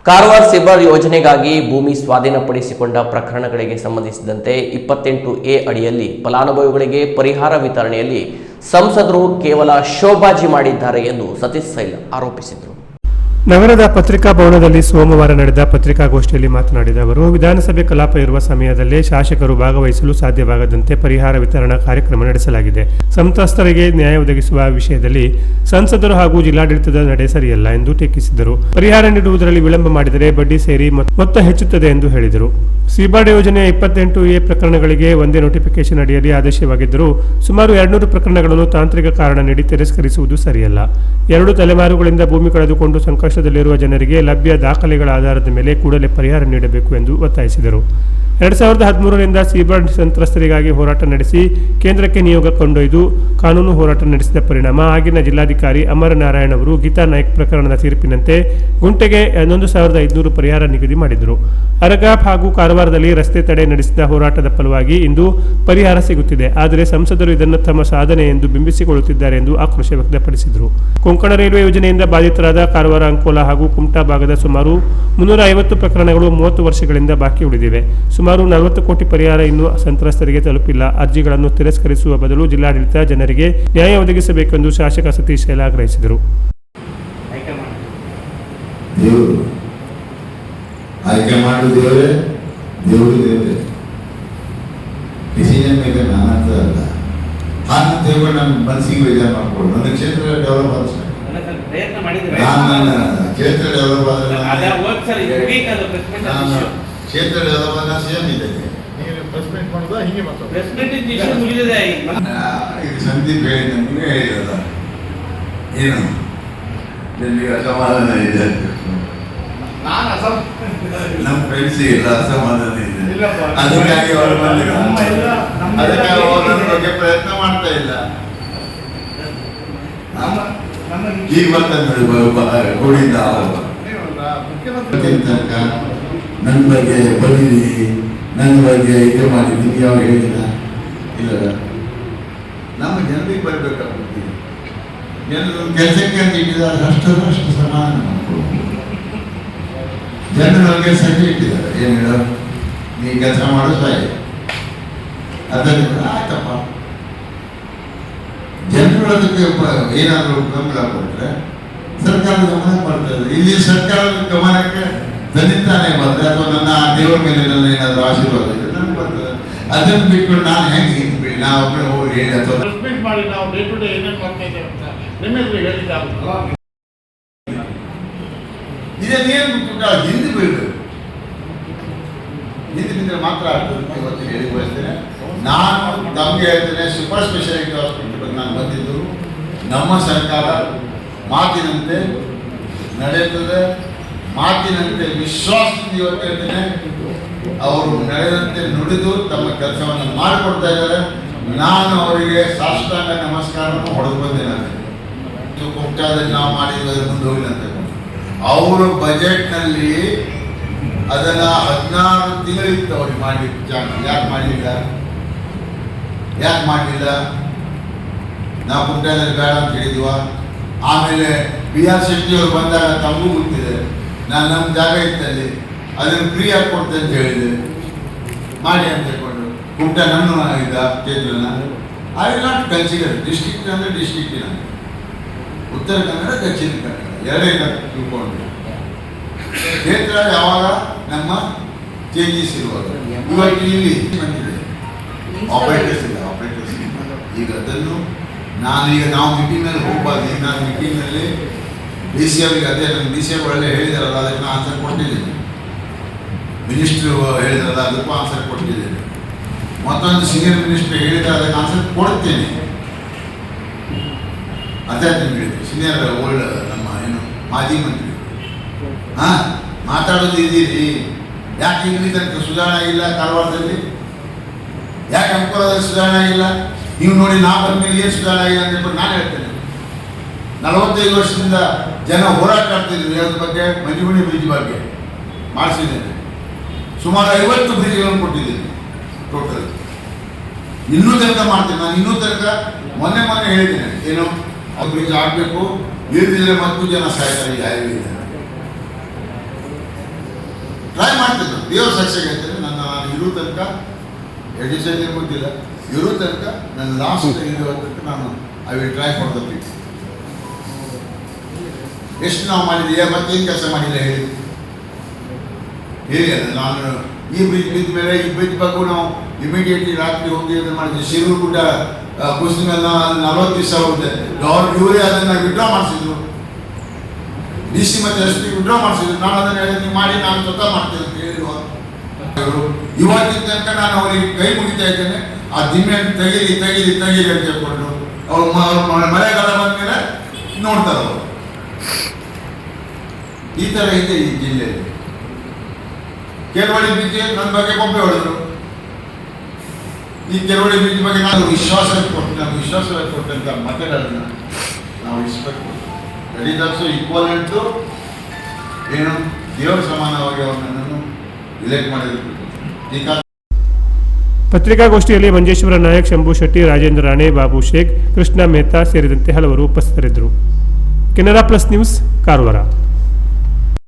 ಕಾರವಾರ ಸಿಬರ್ ಯೋಜನೆಗಾಗಿ ಭೂಮಿ ಸ್ವಾಧೀನಪಡಿಸಿಕೊಂಡ ಪ್ರಕರಣಗಳಿಗೆ ಸಂಬಂಧಿಸಿದಂತೆ 28A ಅಡಿಯಲ್ಲಿ ಫಲಾನುಭವಿಗಳಿಗೆ ಪರಿಹಾರ ವಿತರಣೆಯಲ್ಲಿ ಸಂಸದರು ಕೇವಲ ಶೋಭಾಜಿ ಮಾಡಿದ್ದಾರೆ ಎಂದು ಸತೀಶ್ ಸೈಲ್ ಆರೋಪಿಸಿದರು. ನಗರದ ಪತ್ರಿಕಾ ಭವನದಲ್ಲಿ ಸೋಮವಾರ ನಡೆದ ಪತ್ರಿಕಾಗೋಷ್ಠಿಯಲ್ಲಿ ಮಾತನಾಡಿದ ಅವರು, ವಿಧಾನಸಭೆ ಕಲಾಪ ಇರುವ ಸಮಯದಲ್ಲೇ ಶಾಸಕರು ಭಾಗವಹಿಸಲು ಸಾಧ್ಯವಾಗದಂತೆ ಪರಿಹಾರ ವಿತರಣಾ ಕಾರ್ಯಕ್ರಮ ನಡೆಸಲಾಗಿದೆ. ಸಂತ್ರಸ್ತರಿಗೆ ನ್ಯಾಯ ಒದಗಿಸುವ ವಿಷಯದಲ್ಲಿ ಸಂಸದರು ಹಾಗೂ ಜಿಲ್ಲಾಡಳಿತದ ನಡೆ ಸರಿಯಲ್ಲ ಎಂದು ಟೀಕಿಸಿದರು. ಪರಿಹಾರ ನೀಡುವುದರಲ್ಲಿ ವಿಳಂಬ ಮಾಡಿದರೆ ಬಡ್ಡಿ ಸೇರಿ ಮೊತ್ತ ಹೆಚ್ಚುತ್ತದೆ ಎಂದು ಹೇಳಿದರು. ಸಿಬಾರ್ಡ್ ಯೋಜನೆಯ 28A ಪ್ರಕರಣಗಳಿಗೆ ಒಂದೇ ನೋಟಿಫಿಕೇಶನ್ ಅಡಿಯಲ್ಲಿ ಆದೇಶವಾಗಿದ್ದರೂ ಸುಮಾರು 200 ಪ್ರಕರಣಗಳನ್ನು ತಾಂತ್ರಿಕ ಕಾರಣ ನೀಡಿ ತಿರಸ್ಕರಿಸುವುದು ಸರಿಯಲ್ಲ. 2 ತಲೆಮಾರುಗಳಿಂದ ಭೂಮಿ ಕಳೆದುಕೊಂಡು ಸಂಕಷ್ಟದಲ್ಲಿರುವ ಜನರಿಗೆ ಲಭ್ಯ ದಾಖಲೆಗಳ ಆಧಾರದ ಮೇಲೆ ಕೂಡಲೇ ಪರಿಹಾರ ನೀಡಬೇಕು ಎಂದು ಒತ್ತಾಯಿಸಿದರು. 2013ರಿಂದ ಸಿಬಾರ್ಡ್ ಸಂತ್ರಸ್ತರಿಗಾಗಿ ಹೋರಾಟ ನಡೆಸಿ ಕೇಂದ್ರಕ್ಕೆ ನಿಯೋಗ ಕೊಂಡೊಯ್ದು ಕಾನೂನು ಹೋರಾಟ ನಡೆಸಿದ ಪರಿಣಾಮ ಆಗಿನ ಜಿಲ್ಲಾಧಿಕಾರಿ ಅಮರನಾರಾಯಣ್ ಅವರು ಗೀತಾ ನಾಯ್ಕ್ ಪ್ರಕರಣದ ತೀರ್ಪಿನಂತೆ ಗುಂಟೆಗೆ 11,500 ಪರಿಹಾರ ನಿಗದಿ ಮಾಡಿದರು. ಅರಗಾಪ್ ಹಾಗೂ ಕಾರವಾರದಲ್ಲಿ ರಸ್ತೆ ತಡೆ ನಡೆಸಿದ ಹೋರಾಟದ ಫಲವಾಗಿ ಇಂದು ಪರಿಹಾರ ಸಿಗುತ್ತಿದೆ. ಆದರೆ ಸಂಸದರು ಇದನ್ನು ತಮ್ಮ ಸಾಧನೆ ಎಂದು ಬಿಂಬಿಸಿಕೊಳ್ಳುತ್ತಿದ್ದಾರೆ ಎಂದು ಆಕ್ರೋಶ ವ್ಯಕ್ತಪಡಿಸಿದರು. ಕೊಂಕಣ ರೈಲ್ವೆ ಯೋಜನೆಯಿಂದ ಬಾಧಿತರಾದ ಕಾರವಾರ, ಅಂಕೋಲಾ ಹಾಗೂ ಕುಮಟಾ ಭಾಗದ ಸುಮಾರು 350 ಪ್ರಕರಣಗಳು 30 ವರ್ಷಗಳಿಂದ ಬಾಕಿ ಉಳಿದಿವೆ. ಸುಮಾರು 40 ಕೋಟಿ ಪರಿಹಾರ ಇನ್ನೂ ಸಂತ್ರಸ್ತರಿಗೆ ತಲುಪಿಲ್ಲ. ಅರ್ಜಿಗಳನ್ನು ತಿರಸ್ಕರಿಸುವ ಬದಲು ಜಿಲ್ಲಾಡಳಿತ ಜನರಿಗೆ ನ್ಯಾಯ ಒದಗಿಸಬೇಕೆಂದು ಶಾಸಕ ಸತೀಶ್ ಸೈಲ್ ಆಗ್ರಹಿಸಿದರು. ಆಯ್ಕೆ ಮಾಡುವುದೇವರೇ, ದೇವರು ದೇವರೇ. ಡಿಸಿಷನ್ ಮೇಲೆ ನಾನಂತ ಅಲ್ಲ, ಹಾಗೆ ದೇವರು ನನ್ನ ಮನಸ್ಸಿಗೆ ಬೇಜಾರು ಮಾಡ್ಕೊಂಡು ನನ್ನ ಕ್ಷೇತ್ರ ಡೆವಲಪ್ ಆದ್ರೆ ನಾನು ಕ್ಷೇತ್ರ ಡೆವಲಪ್ ಆದ್ರೆ ನಾನು ಕ್ಷೇತ್ರ ಡೆವಲಪ್ ಆದ ಸಿಎಂ ಇದ್ದೇನೆ. ಸಂದೀಪ್ ಹೇಳಿ ನಮಗೆ ಹೇಳಿದಲ್ಲ, ಏನು ನಿಮಗೆ ಅಸಮಾಧಾನ ಇದೆ, ನಮ್ಮ ಫ್ರೆಂಡ್ಸ್ ಇಲ್ಲ ಅಸಮಾಧಾನ ಇದೆ, ಅದಕ್ಕಾಗಿ ಅವರು ಬಂದಿಲ್ಲ, ಅದಕ್ಕಾಗಿ ಅವರು ನನ್ನ ಬಗ್ಗೆ ಪ್ರಯತ್ನ ಮಾಡ್ತಾ ಇಲ್ಲ. ಈಗ ಬರ್ತಾರೆ ಗುಡಿಯಿಂದ ತನಕ ನನ್ನ ಬಗ್ಗೆ ಬರೀರಿ, ನನ್ನ ಬಗ್ಗೆ ಇದು ಮಾಡಿ ನಿಮ್ಗೆ ಯಾವಾಗ ಹೇಳಿದ ಇಲ್ಲ. ನಮ್ಮ ಜನರಿಗೆ ಬರಬೇಕಾಗ್ತದೆ. ಜನರು ಕೆಲಸಕ್ಕೆ ಅಂತ ಇಟ್ಟಿದ್ದಾರೆ, ಅಷ್ಟು ಸಮಾಧಾನ ಮಾಡ್ಕೊಳ್ಳೋದು. ಜನರಿಗೆ ಸಂಜೆ ಇಟ್ಟಿದ್ದಾರೆ, ಏನು ಹೇಳೋ ನೀ ಕೆಲಸ ಮಾಡೋ ಸಾಯಿ ಅದನ್ನು ಆಯ್ತಪ್ಪ. ಜನರು ಅದಕ್ಕೆ ಏನಾದರೂ ಗಮನ ಕೊಟ್ಟರೆ ಸರ್ಕಾರದ ಗಮನ ಬರ್ತದೆ. ಇಲ್ಲಿ ಸರ್ಕಾರದ ಗಮನಕ್ಕೆ ತಂದಿದ್ದಾನೆ ಬಂದರೆ ಅಥವಾ ನನ್ನ ದೇವರ ಮೇಲೆ ನನ್ನ ಏನಾದರೂ ಆಶೀರ್ವಾದ ಇದೆ ನನಗೆ ಬರ್ತದೆ. ಅದನ್ನು ಬಿಟ್ಕೊಂಡು ನಾನು ಹೆಂಗೆ ನಾವು ಒಬ್ಬರೇ ಹೋಗಿ ಹೇಳಿ ಅಥವಾ ಮಾಡಿ ನಾವು ಡೇ ಟು ಡೇ ಏನೇನು ಮಾಡ್ತಾ ಇದ್ದೇವೆ ಅಂತ ನಿಮ್ಮೆಲ್ಲರೂ ಹೇಳಿದ್ದಾಗಲ್ಲ. ಇದನ್ನೇನು ಬಿಟ್ಟು ಹಿಂದೆ ಬೀಳಬೇಕು, ಹಿಂದೆ ಬಿದ್ದರೆ ಮಾತ್ರ ಆಗ್ತದೆ. ಇವತ್ತು ಹೇಳಿ ಬಯಸ್ತೇನೆ, ನಾನು ತಮಗೆ ಹೇಳ್ತೇನೆ, ಸೂಪರ್ ಸ್ಪೆಷಾಲಿಟಿ ಹಾಸ್ಪಿಟಲ್ ನಾನು ಬಂದಿದ್ದು ನಮ್ಮ ಸರ್ಕಾರ ಮಾತಿನಂತೆ ನಡೆಯುತ್ತದೆ, ಮಾತಿನಂತೆ ವಿಶ್ವಾಸದಿಂದ ಇವತ್ತು ಹೇಳ್ತೇನೆ. ಅವರು ನಡೆದಂತೆ ನುಡಿದು ತಮ್ಮ ಕೆಲಸವನ್ನು ಮಾಡಿಕೊಡ್ತಾ ಇದ್ದಾರೆ. ನಾನು ಅವರಿಗೆ ಸಾಷ್ಟಾಂಗ ನಮಸ್ಕಾರವನ್ನು ಹೊಡೆದು ಬಂದಿದ್ದೇನೆ. ಕುಮಟಾದಲ್ಲಿ ನಾವು ಮಾಡಿದ್ವಿ ಮುಂದೆ ಹೋಗಿಲ್ಲ. ಅವರು ಬಜೆಟ್ನಲ್ಲಿ ಅದನ್ನು 16 ತಿಂಗಳಿತ್ತು ಅವ್ರಿಗೆ ಮಾಡಲಿಕ್ಕೆ. ಯಾಕೆ ಮಾಡಲಿಲ್ಲ? ನಾವು ಕುಮಟಾದಲ್ಲಿ ಬೇಡ ಅಂತ ಹೇಳಿದ್ವ. ಆಮೇಲೆ BR ಶೆಟ್ಟಿಯವರು ಬಂದಾಗ ತಮಗೂ ಗೊತ್ತಿದೆ, ನಾನು ನಮ್ಮ ಜಾಗ ಇತ್ತಲ್ಲಿ ಅದನ್ನು ಫ್ರೀಯಾಗಿ ಕೊಡ್ತೇನೆ ಅಂತ ಹೇಳಿದೆ. ಮಾಡಿ ಅಂತ ಹೇಳ್ಕೊಂಡು ಕುಮಟಾ ನನ್ನ ಇದ್ದ ಕ್ಷೇತ್ರನ I will not consider. District ಅಂದರೆ ಡಿಸ್ಟ್ರಿಕ್ಟಿನ ಉತ್ತರ ಕನ್ನಡ, ದಕ್ಷಿಣ ಕನ್ನಡ ಎರಡೇ ತಿಳ್ಕೊಂಡು ಕ್ಷೇತ್ರ ಯಾವಾಗ ನಮ್ಮ ಚೇಂಜಸ್ ಇರುವಾಗ ಇವತ್ತು ಇಲ್ಲಿ ಬಂದಿದೆ ಆಪರೇಟರ್ಸ್ ಇಲ್ಲ. ಈಗ ಅದನ್ನು ನಾವು ಮೀಟಿಂಗ್ನಲ್ಲಿ ಹೋಗ್ಬಾರ್ದು. ನಾನು ಮೀಟಿಂಗ್ನಲ್ಲಿ DC ಅವರಿಗೆ ಅದೇ ನನ್ನ DC ಒಳ್ಳೆ ಹೇಳಿದಾರಲ್ಲ ಅದಕ್ಕೆ ನಾನು ಆನ್ಸರ್ ಕೊಟ್ಟಿದ್ದೇನೆ. ಮಿನಿಸ್ಟ್ರು ಹೇಳಿದಾರಲ್ಲ ಅದಕ್ಕೂ ಆನ್ಸರ್ ಕೊಟ್ಟಿದ್ದೇನೆ. ಮತ್ತೊಂದು ಸೀನಿಯರ್ ಮಿನಿಸ್ಟ್ರು ಹೇಳಿದ್ರೆ ಅದಕ್ಕೆ ಆನ್ಸರ್ ಕೊಡ್ತೇನೆ. ಅದೇ ಹೇಳಿದ್ರು ಸೀನಿಯರ್ ಓಲ್ಡ್ ನಮ್ಮ ಏನು ಮಾಜಿ ಮಂತ್ರಿ ಮಾತಾಡೋದು ಇದ್ದೀರಿ. ಯಾಕೆ ಇಲ್ಲಿ ತನಕ ಸುಧಾರಣೆ ಆಗಿಲ್ಲ? ಕಾರವಾರದಲ್ಲಿ ಯಾಕೆ ಅಂಕೋಲಾದಲ್ಲಿ ಸುಧಾರಣೆ ಆಗಿಲ್ಲ? ನೀವು ನೋಡಿ, ನಾ ಬಂದ್ಮೇಲೆ ಏನು ಸುಧಾರಣೆ ಆಗಿಲ್ಲ ಅಂತ ನಾನು ಹೇಳ್ತೇನೆ. 45 ವರ್ಷದಿಂದ ಜನ ಹೋರಾಟ ಮಾಡ್ತಿದ್ರು ಅದ್ರ ಬಗ್ಗೆ. ಮಂಜುಮಣಿ ಬ್ರಿಡ್ಜ್ ಬಗ್ಗೆ ಮಾಡಿಸಿದ್ದೇನೆ. ಸುಮಾರು 50 ಬ್ರಿಡ್ಜ್ಗಳನ್ನು ಕೊಟ್ಟಿದ್ದೀನಿ ಟೋಟಲ್. ಇನ್ನೂ ತನಕ ಮಾಡ್ತೇನೆ ನಾನು. ಇನ್ನೂ ತನಕ ಮೊನ್ನೆ ಹೇಳಿದ್ದೇನೆ, ಏನು ಬ್ರಿಡ್ಜ್ ಆಗಬೇಕು, ಇಲ್ಲದಿದ್ದರೆ ಮತ್ತು ಜನ ಸಾಯ್ತಾರೆ ಈ ಹೈವೇ. ದೇವ್ರ ಸಾಕ್ಷಿಗೆ ಹೇಳ್ತೇನೆ, ನಾನು ಇರೋ ತನಕ ಎಡಿಷನ್ ಗೊತ್ತಿಲ್ಲ, ಇರೋ ತನಕ ನನ್ನ ಲಾಸ್ಟ್ ಇರೋ ತನಕ ನಾನು I will try for the people. ಎಷ್ಟು ನಾವು ಮಾಡಿದ್ದೀವಿ, ಮತ್ತೇನು ಕೆಲಸ ಮಾಡಿಲ್ಲ ಹೇಳಿ ಹೇಳಿ. ಅದು ನಾನು ಈ ಬ್ರಿಡ್ಜ್ ಬಿದ್ದ ಮೇಲೆ ಈ ಬ್ರಿಡ್ಜ್ ಬಗ್ಗೆ ನಾವು ಇಮಿಡಿಯೇಟ್ಲಿ ರಾತ್ರಿ ಹೋಗಿ ಅದನ್ನು ಮಾಡಿದ್ವಿ. ಶಿರೂರು ಗುಡ್ಡ ಕುಸಿದ ಮೇಲೆ 40 ದಿವಸ ಹೋಗುತ್ತೆ, ಇವರೇ ಅದನ್ನು ವಿಡ್ರಾ ಮಾಡಿಸಿದ್ರು, DC ಮತ್ತು SP ವಿಡ್ರಾ ಮಾಡಿಸಿದ್ರು. ನಾನು ಅದನ್ನು ಹೇಳಿ ನೀವು ಮಾಡಿ, ನಾನು ಸ್ವತಃ ಮಾಡ್ತೇನೆ ಅಂತ ಹೇಳಿರುವ ಇವತ್ತಿನ ತನಕ ನಾನು ಅವರಿಗೆ ಕೈ ಮುಗಿತಾ ಇದ್ದೇನೆ. ಆ ದಿಮ್ಮೆಯನ್ನು ತೆಗೀರಿ ತೆಗೀರಿ ತೆಗೀರಿ ಅಂತ ಹೇಳ್ಕೊಂಡು ಅವ್ರು ಮಳೆಗಾಲ ಬಂದ ಮೇಲೆ ನೋಡ್ತಾರೆ ಅವರು. ಈ ಥರ ಇದೆ ಈ ಜಿಲ್ಲೆಯಲ್ಲಿ. ಕೆರವಳಿ ಬ್ರಿಡ್ಜ್ ನನ್ನ ಬಗ್ಗೆ ಕೊಂಬೆ ಹೊಡೆದ್ರು. ಈ ಕೆರವಳಿ ಬ್ರಿಡ್ಜ್ ಬಗ್ಗೆ ನಾನು ವಿಶ್ವಾಸ ಕೊಟ್ಟಂತ ಮತಗಳನ್ನ ನಾವು ರೆಸ್ಪೆಕ್ಟ್ ಕೊಡ್ತೀವಿ. ಈಕ್ವಲೆಂಟ್ ಟು ಏನು ದೇವರ ಸಮಾನವಾಗಿ ಅವರನ್ನು ಇಲೆಕ್ಟ್ ಮಾಡಿದ್ರು. ಪತ್ರಿಕಾಗೋಷ್ಠಿಯಲ್ಲಿ ಮಂಜೇಶ್ವರ ನಾಯಕ್, ಶಂಭು ಶೆಟ್ಟಿ, ರಾಜೇಂದ್ರ ರಾಣೆ, ಬಾಬು ಶೇಖ್, ಕೃಷ್ಣ ಮೆಹ್ತಾ ಸೇರಿದಂತೆ ಹಲವರು ಉಪಸ್ಥಿತರಿದ್ದರು. Canara plus news, Karwar.